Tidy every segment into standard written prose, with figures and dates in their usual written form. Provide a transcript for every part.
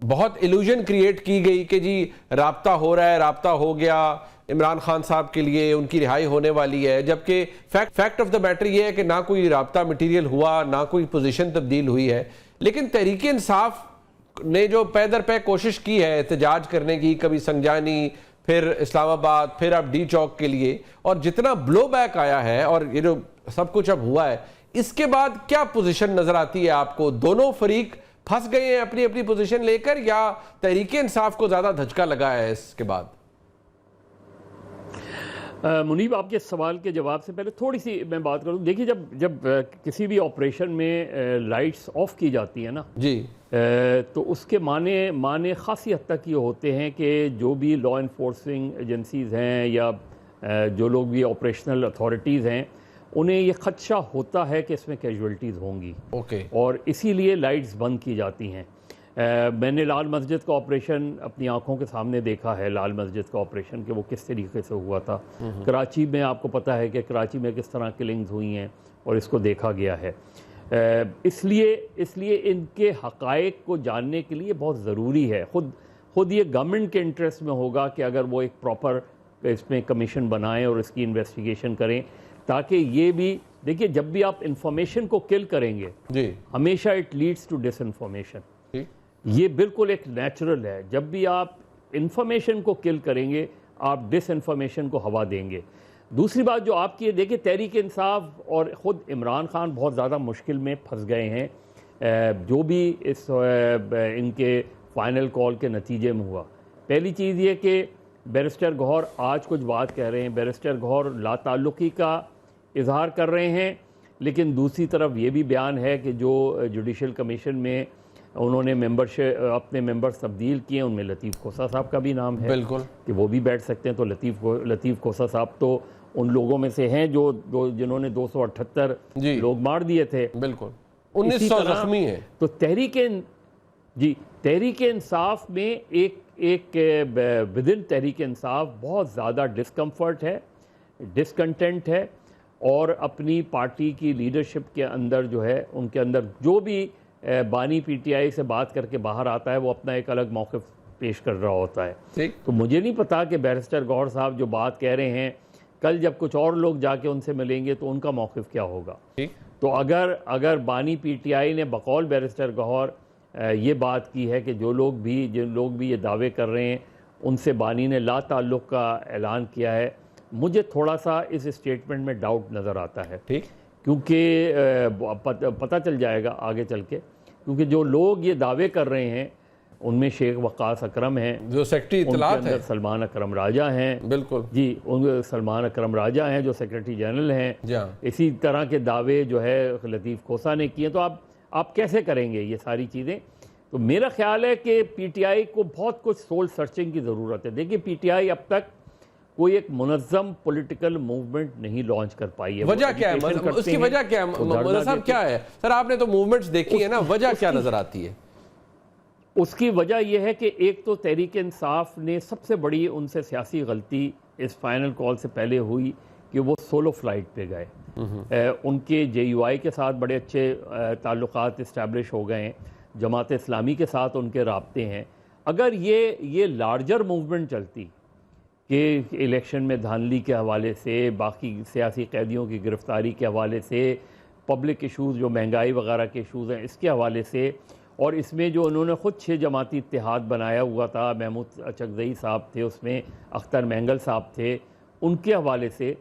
بہت illusion create کی گئی کہ جی رابطہ ہو رہا ہے، رابطہ ہو گیا عمران خان صاحب کے لیے، ان کی رہائی ہونے والی ہے، جبکہ فیکٹ آف دا میٹر یہ ہے کہ نہ کوئی رابطہ مٹیریل ہوا، نہ کوئی پوزیشن تبدیل ہوئی ہے۔ لیکن تحریک انصاف نے جو پے در پے کوشش کی ہے احتجاج کرنے کی، کبھی سنجانی، پھر اسلام آباد، پھر اب ڈی چوک کے لیے، اور جتنا بلو بیک آیا ہے اور یہ جو سب کچھ اب ہوا ہے، اس کے بعد کیا پوزیشن نظر آتی ہے آپ کو؟ دونوں فریق پھنس گئے ہیں اپنی اپنی پوزیشن لے کر، یا تحریک انصاف کو زیادہ دھچکا لگا ہے اس کے بعد؟ منیب، آپ کے سوال کے جواب سے پہلے تھوڑی سی میں بات کروں۔ دیکھیے، جب کسی بھی آپریشن میں لائٹس آف کی جاتی ہیں نا جی، تو اس کے معنی خاصی حد تک یہ ہوتے ہیں کہ جو بھی لا انفورسنگ ایجنسیز ہیں یا جو لوگ بھی آپریشنل اتھارٹیز ہیں، انہیں یہ خدشہ ہوتا ہے کہ اس میں کیجویلٹیز ہوں گی، اور اسی لیے لائٹس بند کی جاتی ہیں۔ میں نے لال مسجد کا آپریشن اپنی آنکھوں کے سامنے دیکھا ہے، لال مسجد کا آپریشن کہ وہ کس طریقے سے ہوا تھا۔ کراچی میں آپ کو پتہ ہے کہ کراچی میں کس طرح کلنگز ہوئی ہیں، اور اس کو دیکھا گیا ہے۔ اس لیے ان کے حقائق کو جاننے کے لیے بہت ضروری ہے، خود یہ گورنمنٹ کے انٹرسٹ میں ہوگا کہ اگر وہ ایک پراپر اس میں کمیشن بنائیں اور اس کی انویسٹیگیشن کریں، تاکہ یہ بھی دیکھیے، جب بھی آپ انفارمیشن کو کل کریں گے ہمیشہ it leads to disinformation. یہ بالکل ایک نیچرل ہے، جب بھی آپ انفارمیشن کو کل کریں گے آپ ڈس انفارمیشن کو ہوا دیں گے۔ دوسری بات جو آپ کی دیکھیں، تحریک انصاف اور خود عمران خان بہت زیادہ مشکل میں پھنس گئے ہیں، جو بھی ان کے فائنل کال کے نتیجے میں ہوا۔ پہلی چیز یہ کہ بیرسٹر گوہر آج کچھ بات کہہ رہے ہیں، بیرسٹر گوہر لا تعلقی کا اظہار کر رہے ہیں، لیکن دوسری طرف یہ بھی بیان ہے کہ جو جوڈیشل کمیشن میں انہوں نے اپنے ممبرز تبدیل کیے، ان میں لطیف کھوسہ صاحب کا بھی نام ہے، بالکل، کہ وہ بھی بیٹھ سکتے ہیں۔ تو لطیف کھوسہ صاحب تو ان لوگوں میں سے ہیں جنہوں نے 278 لوگ مار دیے تھے، بالکل 1900 زخمی ہیں۔ تو تحریک انصاف میں ایک ودن تحریک انصاف بہت زیادہ ڈسکمفرٹ ہے، ڈسکنٹینٹ ہے، اور اپنی پارٹی کی لیڈرشپ کے اندر جو ہے، ان کے اندر جو بھی بانی پی ٹی آئی سے بات کر کے باہر آتا ہے وہ اپنا ایک الگ موقف پیش کر رہا ہوتا ہے۔ تو مجھے نہیں پتا کہ بیرسٹر گوہر صاحب جو بات کہہ رہے ہیں، کل جب کچھ اور لوگ جا کے ان سے ملیں گے تو ان کا موقف کیا ہوگا۔ تو اگر بانی پی ٹی آئی نے بقول بیرسٹر گوہر یہ بات کی ہے کہ جن لوگ بھی یہ دعوے کر رہے ہیں ان سے بانی نے لا تعلق کا اعلان کیا ہے، مجھے تھوڑا سا اس اسٹیٹمنٹ میں ڈاؤٹ نظر آتا ہے، کیونکہ پتہ چل جائے گا آگے چل کے، کیونکہ جو لوگ یہ دعوے کر رہے ہیں ان میں شیخ وقاص اکرم ہیں، جو سیکرٹری اطلاعات ہیں، سلمان اکرم راجہ ہیں، بالکل جی، سلمان اکرم راجہ ہیں جو سیکرٹری جنرل ہیں، اسی طرح کے دعوے جو ہے لطیف کھوسہ نے کیے۔ تو آپ کیسے کریں گے یہ ساری چیزیں؟ تو میرا خیال ہے کہ پی ٹی آئی کو بہت کچھ سول سرچنگ کی ضرورت ہے۔ دیکھیے، پی ٹی آئی اب تک کوئی ایک منظم پولیٹیکل موومنٹ نہیں لانچ کر پائی ہے۔ وجہ کیا ہے؟ اس کی وجہ کیا ہے مولانا صاحب؟ کیا ہے سر؟ آپ نے تو موومنٹس دیکھی ہے نا، وجہ کیا نظر آتی ہے؟ اس کی وجہ یہ ہے کہ ایک تو تحریک انصاف نے سب سے بڑی ان سے سیاسی غلطی اس فائنل کال سے پہلے ہوئی کہ وہ سولو فلائٹ پہ گئے۔ ان کے جے یو آئی کے ساتھ بڑے اچھے تعلقات اسٹیبلش ہو گئے ہیں، جماعت اسلامی کے ساتھ ان کے رابطے ہیں۔ اگر یہ لارجر موومنٹ چلتی کہ الیکشن میں دھاندلی کے حوالے سے، باقی سیاسی قیدیوں کی گرفتاری کے حوالے سے، پبلک ایشوز جو مہنگائی وغیرہ کے ایشوز ہیں اس کے حوالے سے، اور اس میں جو انہوں نے خود 6 جماعتی اتحاد بنایا ہوا تھا، محمود چکزئی صاحب تھے اس میں، اختر مینگل صاحب تھے، ان کے حوالے سے،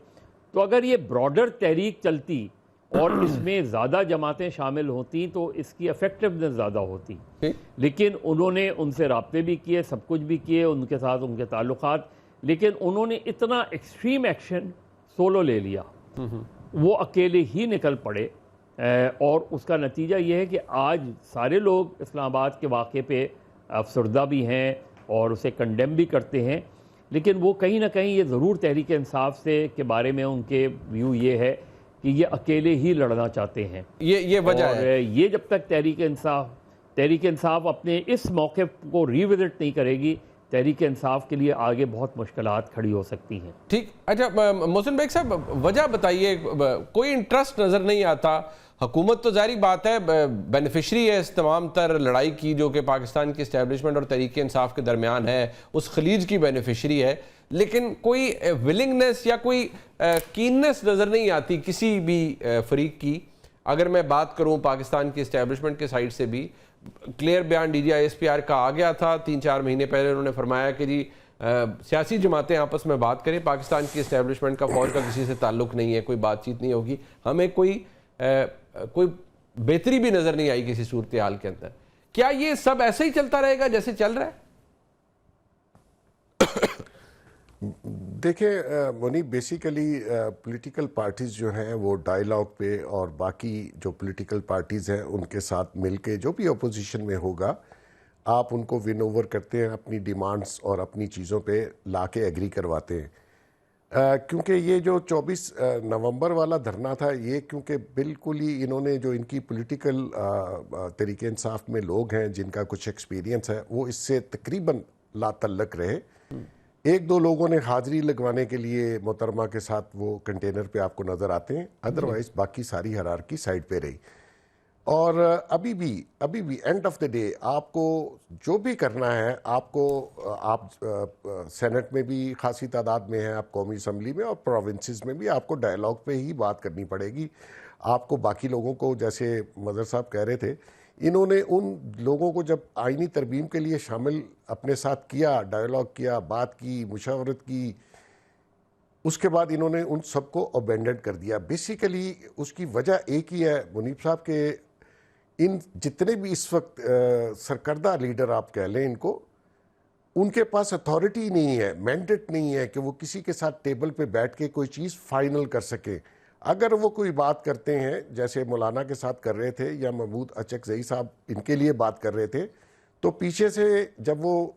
تو اگر یہ براڈر تحریک چلتی اور اس میں زیادہ جماعتیں شامل ہوتی تو اس کی افیکٹونیس زیادہ ہوتی۔ لیکن انہوں نے ان سے رابطے بھی کیے، سب کچھ بھی کیے، ان کے ساتھ ان کے تعلقات، لیکن انہوں نے اتنا ایکسٹریم ایکشن سولو لے لیا، وہ اکیلے ہی نکل پڑے، اور اس کا نتیجہ یہ ہے کہ آج سارے لوگ اسلام آباد کے واقعے پہ افسردہ بھی ہیں اور اسے کنڈیم بھی کرتے ہیں، لیکن وہ کہیں نہ کہیں یہ ضرور تحریک انصاف سے کے بارے میں ان کے ویو یہ ہے کہ یہ اکیلے ہی لڑنا چاہتے ہیں۔ یہ وجہ ہے۔ یہ جب تک تحریک انصاف اپنے اس موقف کو ریوزٹ نہیں کرے گی تحریک انصاف کے لیے آگے بہت مشکلات کھڑی ہو سکتی ہیں. ٹھیک. اچھا محسن بیگ صاحب وجہ بتائیے, کوئی انٹرسٹ نظر نہیں آتا. حکومت تو ظاہری بات ہے بینیفیشری ہے اس تمام تر لڑائی کی جو کہ پاکستان کی اسٹیبلشمنٹ اور تحریک انصاف کے درمیان ہے, اس خلیج کی بینیفیشری ہے, لیکن کوئی ولنگنس یا کوئی کیننس نظر نہیں آتی کسی بھی فریق کی. اگر میں بات کروں پاکستان کی اسٹیبلشمنٹ کے سائڈ سے بھی کلیئر بیان D G I S P R کا آ گیا تھا 3-4 مہینے پہلے. انہوں نے فرمایا کہ جی سیاسی جماعتیں آپس میں بات کریں, پاکستان کی اسٹیبلشمنٹ کا فوج کا کسی سے تعلق نہیں ہے, کوئی بات چیت نہیں ہوگی. ہمیں کوئی بہتری بھی نظر نہیں آئی کسی صورتحال کے اندر. کیا یہ سب ایسے ہی چلتا رہے گا جیسے چل رہا ہے؟ دیکھیں منی, بیسیکلی پولیٹیکل پارٹیز جو ہیں وہ ڈائیلاگ پہ اور باقی جو پولیٹیکل پارٹیز ہیں ان کے ساتھ مل کے جو بھی اپوزیشن میں ہوگا آپ ان کو ون اوور کرتے ہیں, اپنی ڈیمانڈز اور اپنی چیزوں پہ لا کے ایگری کرواتے ہیں. کیونکہ یہ جو 24 نومبر والا دھرنا تھا یہ کیونکہ بالکل ہی انہوں نے جو ان کی پولیٹیکل تحریک انصاف میں لوگ ہیں جن کا کچھ ایکسپیرینس ہے وہ اس سے تقریباً لا تعلق رہے. 1-2 لوگوں نے حاضری لگوانے کے لیے محترمہ کے ساتھ وہ کنٹینر پہ آپ کو نظر آتے ہیں, ادروائز باقی ساری ہرارکی سائڈ پہ رہی. اور ابھی بھی اینڈ آف دا ڈے آپ کو جو بھی کرنا ہے آپ سینٹ میں بھی خاصی تعداد میں ہیں, آپ قومی اسمبلی میں اور پروونسز میں بھی آپ کو ڈائیلاگ پہ ہی بات کرنی پڑے گی. آپ کو باقی لوگوں کو جیسے مظہر صاحب کہہ رہے تھے انہوں نے ان لوگوں کو جب آئینی ترمیم کے لیے شامل اپنے ساتھ کیا, ڈائیلاگ کیا, بات کی, مشاورت کی, اس کے بعد انہوں نے ان سب کو ابینڈن کر دیا. بیسیکلی اس کی وجہ ایک ہی ہے منیب صاحب کہ ان جتنے بھی اس وقت سرکردہ لیڈر آپ کہہ لیں ان کو, ان کے پاس اتھارٹی نہیں ہے, مینڈیٹ نہیں ہے کہ وہ کسی کے ساتھ ٹیبل پہ بیٹھ کے کوئی چیز فائنل کر سکے. اگر وہ کوئی بات کرتے ہیں جیسے مولانا کے ساتھ کر رہے تھے یا محمود اچکزئی صاحب ان کے لیے بات کر رہے تھے, تو پیچھے سے جب وہ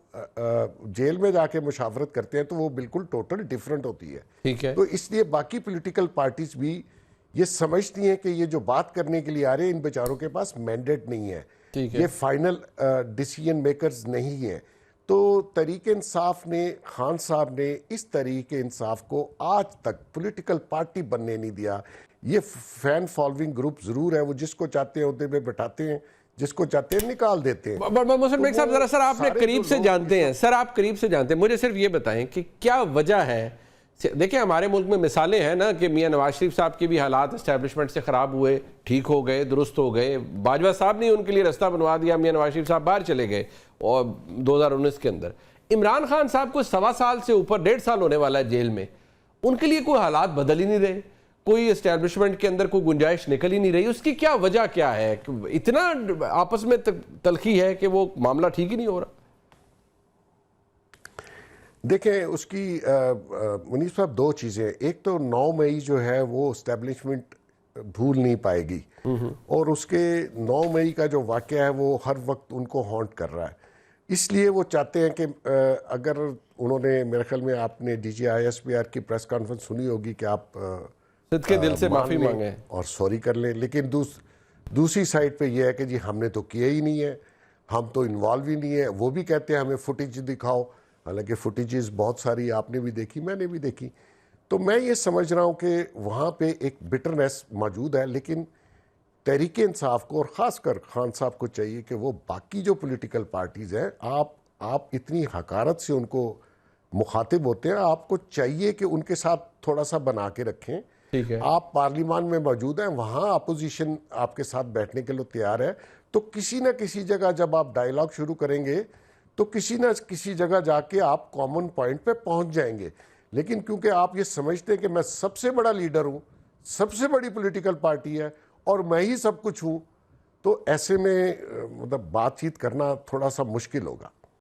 جیل میں جا کے مشاورت کرتے ہیں تو وہ بالکل ٹوٹل ڈیفرنٹ ہوتی ہے. ٹھیک ہے. تو اس لیے باقی پولیٹیکل پارٹیز بھی یہ سمجھتی ہیں کہ یہ جو بات کرنے کے لیے آ رہے ہیں ان بیچاروں کے پاس مینڈیٹ نہیں ہے, یہ فائنل ڈیسیژن میکرز نہیں ہیں. تو تحریک انصاف نے, خان صاحب نے اس تحریک انصاف کو آج تک پولیٹیکل پارٹی بننے نہیں دیا. یہ فین فالوئنگ گروپ ضرور ہے, وہ جس کو چاہتے ہیں عہدے پہ بٹھاتے ہیں, جس کو چاہتے ہیں نکال دیتے ہیں. محسن بیگ صاحب ذرا سر آپ نے قریب سے جانتے ہیں, آپ قریب سے جانتے ہیں, مجھے صرف یہ بتائیں کہ کیا وجہ ہے. دیکھیں ہمارے ملک میں مثالیں ہیں نا کہ میاں نواز شریف صاحب کے بھی حالات اسٹیبلشمنٹ سے خراب ہوئے, ٹھیک ہو گئے, درست ہو گئے. باجوہ صاحب نے ان کے لیے رستہ بنوا دیا, میاں نواز شریف صاحب باہر چلے گئے اور 2019 کے اندر. عمران خان صاحب کو 1.25 سال سے اوپر 1.5 سال ہونے والا ہے جیل میں, ان کے لیے کوئی حالات بدل ہی نہیں رہے, کوئی اسٹیبلشمنٹ کے اندر کوئی گنجائش نکل ہی نہیں رہی. اس کی کیا وجہ کیا ہے؟ اتنا آپس میں تلخی ہے کہ وہ معاملہ ٹھیک ہی نہیں ہو رہا. دیکھیں اس کی منیب صاحب 2 چیزیں. ایک تو 9 مئی جو ہے وہ اسٹیبلشمنٹ بھول نہیں پائے گی, اور اس کے 9 مئی کا جو واقعہ ہے وہ ہر وقت ان کو ہانٹ کر رہا ہے. اس لیے وہ چاہتے ہیں کہ اگر انہوں نے, میرے خیال میں آپ نے D G I S P R کی پریس کانفرنس سنی ہوگی کہ آپ صدقے دل سے معافی مانگیں اور سوری کر لیں, لیکن دوسری سائڈ پہ یہ ہے کہ جی ہم نے تو کیا ہی نہیں ہے, ہم تو انوالو ہی نہیں ہے. وہ بھی کہتے ہیں ہمیں فوٹیج دکھاؤ, حالانکہ فوٹیجز بہت ساری آپ نے بھی دیکھی, میں نے بھی دیکھی. تو میں یہ سمجھ رہا ہوں کہ وہاں پہ ایک بٹرنس موجود ہے, لیکن تحریک انصاف کو اور خاص کر خان صاحب کو چاہیے کہ وہ باقی جو پولیٹیکل پارٹیز ہیں, آپ اتنی حقارت سے ان کو مخاطب ہوتے ہیں, آپ کو چاہیے کہ ان کے ساتھ تھوڑا سا بنا کے رکھیں. آپ پارلیمان میں موجود ہیں, وہاں اپوزیشن آپ کے ساتھ بیٹھنے کے لیے تیار ہے. تو کسی نہ کسی جگہ جب آپ ڈائیلاگ شروع کریں گے تو کسی نہ کسی جگہ جا کے آپ کامن پوائنٹ پہ پہنچ جائیں گے. لیکن کیونکہ آپ یہ سمجھتے ہیں کہ میں سب سے بڑا لیڈر ہوں, سب سے بڑی پولیٹیکل پارٹی ہے اور میں ہی سب کچھ ہوں, تو ایسے میں مطلب بات چیت کرنا تھوڑا سا مشکل ہوگا.